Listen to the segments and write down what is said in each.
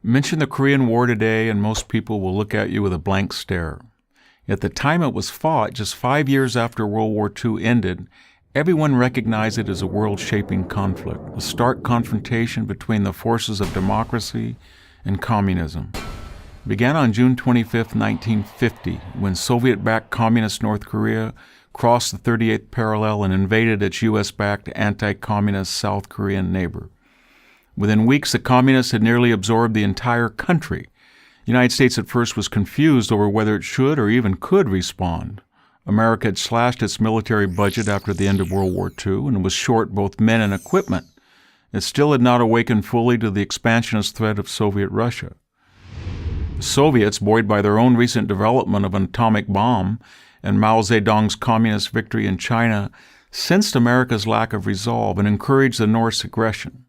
Mention the Korean War today and most people will look at you with a blank stare. At the time it was fought, just 5 years after World War II ended, everyone recognized it as a world-shaping conflict, a stark confrontation between the forces of democracy and communism. It began on June 25, 1950, when Soviet-backed communist North Korea crossed the 38th parallel and invaded its U.S.-backed anti-communist South Korean neighbor. Within weeks, the communists had nearly absorbed the entire country. The United States at first was confused over whether it should or even could respond. America had slashed its military budget after the end of World War II and was short both men and equipment. It still had not awakened fully to the expansionist threat of Soviet Russia. The Soviets, buoyed by their own recent development of an atomic bomb and Mao Zedong's communist victory in China, sensed America's lack of resolve and encouraged the North's aggression.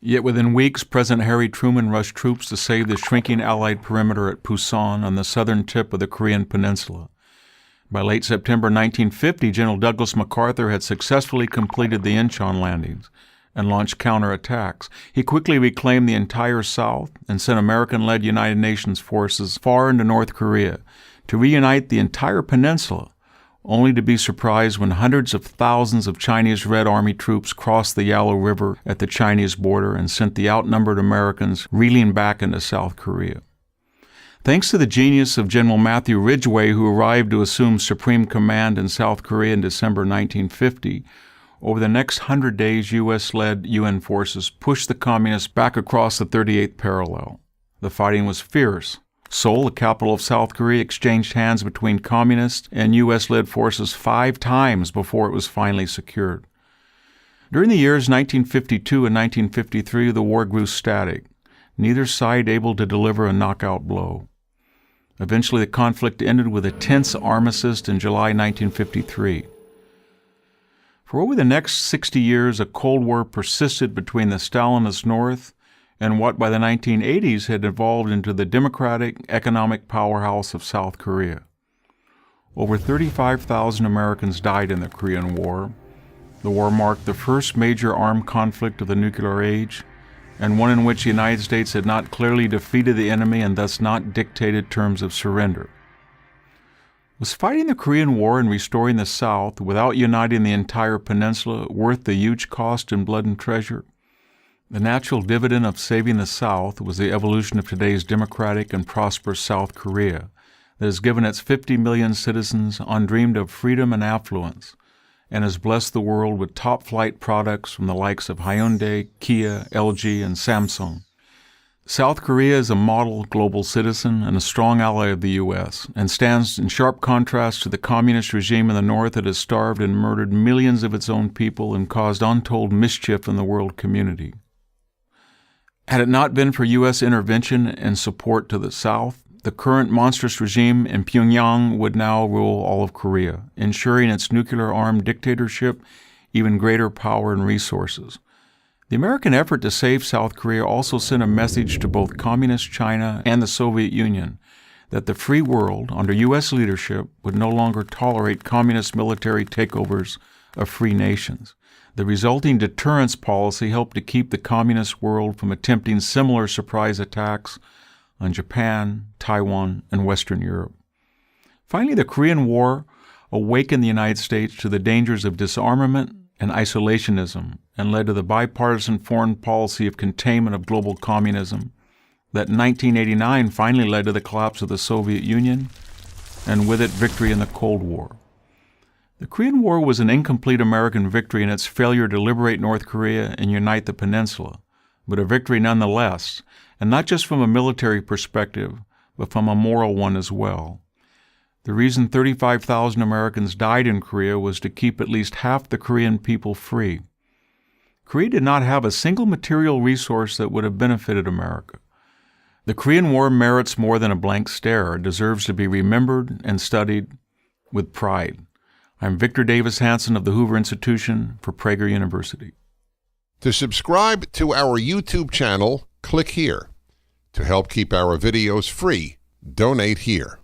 Yet within weeks, President Harry Truman rushed troops to save the shrinking Allied perimeter at Pusan on the southern tip of the Korean peninsula. By late September 1950, General Douglas MacArthur had successfully completed the Incheon landings and launched counterattacks. He quickly reclaimed the entire South and sent American-led United Nations forces far into North Korea to reunite the entire peninsula, only to be surprised when hundreds of thousands of Chinese Red Army troops crossed the Yalu River at the Chinese border and sent the outnumbered Americans reeling back into South Korea. Thanks to the genius of General Matthew Ridgway, who arrived to assume supreme command in South Korea in December 1950, over the next 100 days, U.S.-led UN forces pushed the communists back across the 38th parallel. The fighting was fierce. Seoul, the capital of South Korea, exchanged hands between communist and U.S.-led forces 5 times before it was finally secured. During the years 1952 and 1953, the war grew static, neither side able to deliver a knockout blow. Eventually, the conflict ended with a tense armistice in July 1953. For over the next 60 years, a Cold War persisted between the Stalinist North and what by the 1980s had evolved into the democratic economic powerhouse of South Korea. Over 35,000 Americans died in the Korean War. The war marked the first major armed conflict of the nuclear age, and one in which the United States had not clearly defeated the enemy and thus not dictated terms of surrender. Was fighting the Korean War and restoring the South without uniting the entire peninsula worth the huge cost in blood and treasure? The natural dividend of saving the South was the evolution of today's democratic and prosperous South Korea that has given its 50 million citizens undreamed of freedom and affluence, and has blessed the world with top-flight products from the likes of Hyundai, Kia, LG, and Samsung. South Korea is a model global citizen and a strong ally of the U.S., and stands in sharp contrast to the communist regime in the North that has starved and murdered millions of its own people and caused untold mischief in the world community. Had it not been for U.S. intervention and support to the South, the current monstrous regime in Pyongyang would now rule all of Korea, ensuring its nuclear-armed dictatorship even greater power and resources. The American effort to save South Korea also sent a message to both Communist China and the Soviet Union that the free world, under U.S. leadership, would no longer tolerate communist military takeovers of free nations. The resulting deterrence policy helped to keep the communist world from attempting similar surprise attacks on Japan, Taiwan, and Western Europe. Finally, the Korean War awakened the United States to the dangers of disarmament and isolationism and led to the bipartisan foreign policy of containment of global communism that in 1989 finally led to the collapse of the Soviet Union and with it victory in the Cold War. The Korean War was an incomplete American victory in its failure to liberate North Korea and unite the peninsula, but a victory nonetheless, and not just from a military perspective, but from a moral one as well. The reason 35,000 Americans died in Korea was to keep at least half the Korean people free. Korea did not have a single material resource that would have benefited America. The Korean War merits more than a blank stare. It deserves to be remembered and studied with pride. I'm Victor Davis Hanson of the Hoover Institution for Prager University. To subscribe to our YouTube channel, click here. To help keep our videos free, donate here.